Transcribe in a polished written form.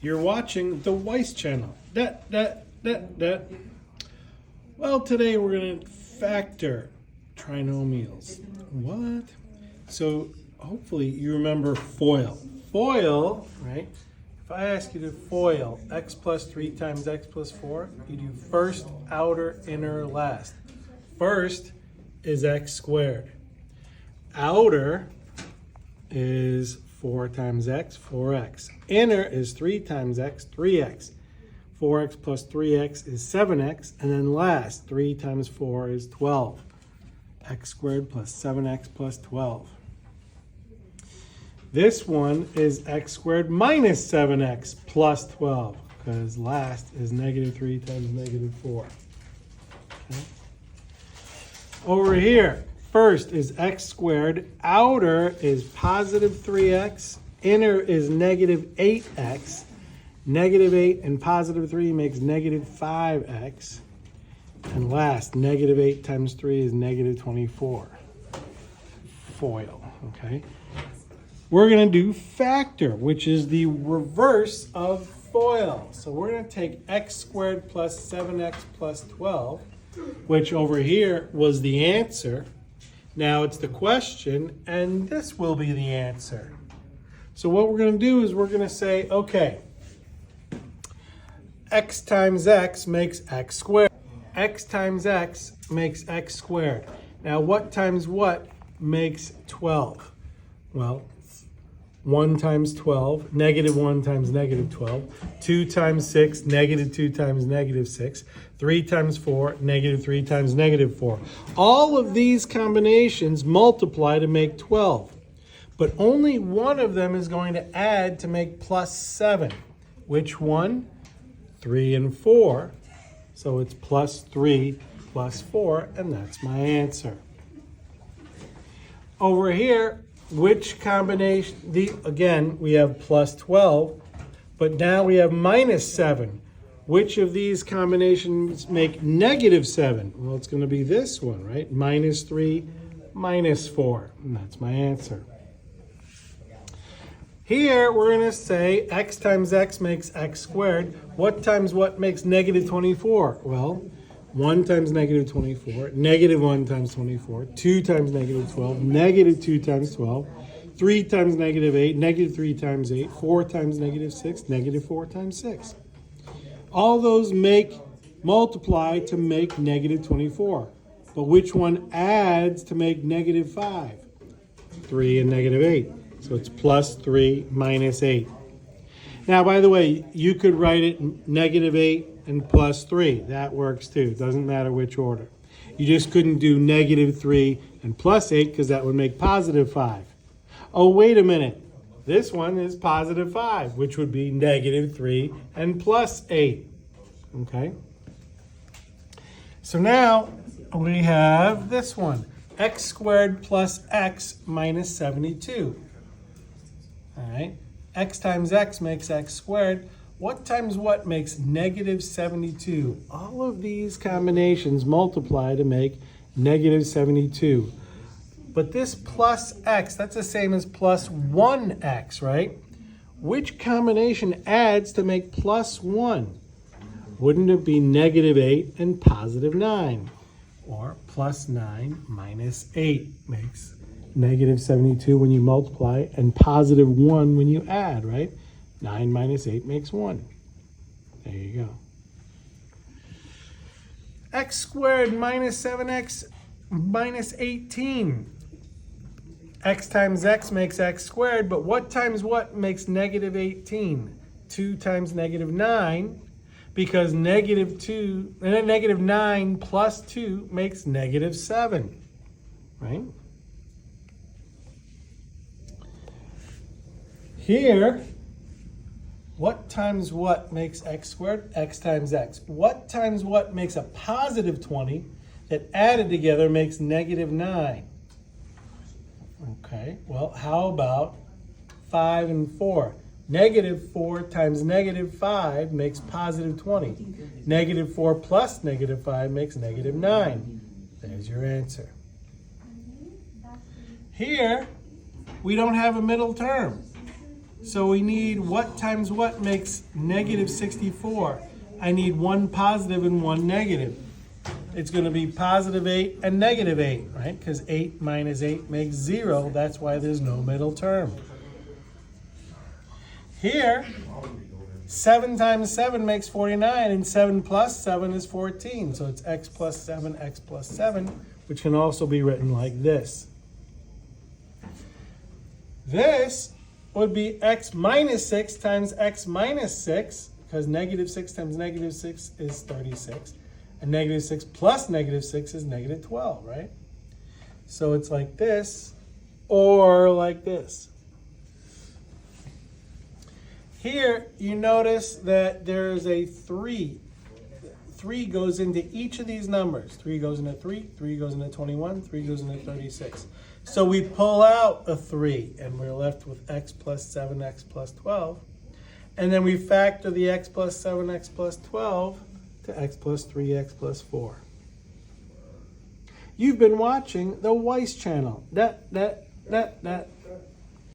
You're watching the Weiss channel. Well, today we're going to factor trinomials. What? So hopefully you remember FOIL. FOIL, right? If I ask you to FOIL x plus 3 times x plus 4, you do first, outer, inner, last. First is x squared. Outer is 4 times x, 4x. Inner is 3 times x, 3x. 4x plus 3x is 7x. And then last, 3 times 4 is 12. X squared plus 7x plus 12. This one is x squared minus 7x plus 12, because last is negative 3 times negative 4. Okay. Over here, first is x squared, outer is positive 3x, inner is negative 8x, negative 8 and positive 3 makes negative 5x, and last, negative 8 times 3 is negative 24. FOIL, okay? We're going to do factor, which is the reverse of FOIL. So we're going to take x squared plus 7x plus 12, which over here was the answer. Now it's the question, and this will be the answer. So what we're going to do is we're going to say, okay, x times x makes x squared. X times x makes x squared. Now what times what makes 12? Well, 1 times 12, negative 1 times negative 12, 2 times 6, negative 2 times negative 6, 3 times 4, negative 3 times negative 4. All of these combinations multiply to make 12, but only one of them is going to add to make plus 7. Which one? 3 and 4. So it's plus 3 plus 4, and that's my answer. Over here, which combination, again, we have plus 12, but now we have minus 7. Which of these combinations make negative 7? Well, it's going to be this one, right? Minus 3, minus 4, and that's my answer. Here, we're going to say x times x makes x squared. What times what makes negative 24? Well, 1 times negative 24, negative 1 times 24, 2 times negative 12, negative 2 times 12, 3 times negative 8, negative 3 times 8, 4 times negative 6, negative 4 times 6. All those multiply to make negative 24. But which one adds to make negative 5? 3 and negative 8. So it's plus 3 minus 8. Now, by the way, you could write it negative 8 and plus 3. That works too. It doesn't matter which order. You just couldn't do negative 3 and plus 8 because that would make positive 5. Oh, wait a minute. This one is positive 5, which would be negative 3 and plus 8. Okay? So now we have this one. X squared plus x minus 72. All right? X times x makes x squared. What times what makes negative 72? All of these combinations multiply to make negative 72. But this plus x, that's the same as plus 1x, right? Which combination adds to make plus 1? Wouldn't it be negative 8 and positive 9? Or plus 9 minus 8 makes negative 72 when you multiply, and positive 1 when you add, right? 9 minus 8 makes 1. There you go. X squared minus 7x minus 18. X times x makes x squared, but what times what makes negative 18? 2 times negative 9, because negative 9 plus 2 makes negative 7, right? Here, what times what makes x squared? X times x. What times what makes a positive 20 that added together makes negative 9? Okay, well, how about 5 and 4? Negative 4 times negative 5 makes positive 20. Negative 4 plus negative 5 makes negative 9. There's your answer. Here, we don't have a middle term. So we need what times what makes negative 64. I need one positive and one negative. It's going to be positive 8 and negative 8, right? Because 8 minus 8 makes 0. That's why there's no middle term. Here, 7 times 7 makes 49, and 7 plus 7 is 14. So it's x plus 7, which can also be written like this. This would be x minus 6 times x minus 6, because negative 6 times negative 6 is 36. And negative 6 plus negative 6 is negative 12, right? So it's like this, or like this. Here, you notice that there's a 3. 3 goes into each of these numbers. 3 goes into 3, 3 goes into 21, 3 goes into 36. So we pull out a 3, and we're left with x plus 7, x plus 12. And then we factor the x plus 7, x plus 12 to x plus 3, x plus 4. You've been watching the Weiss channel.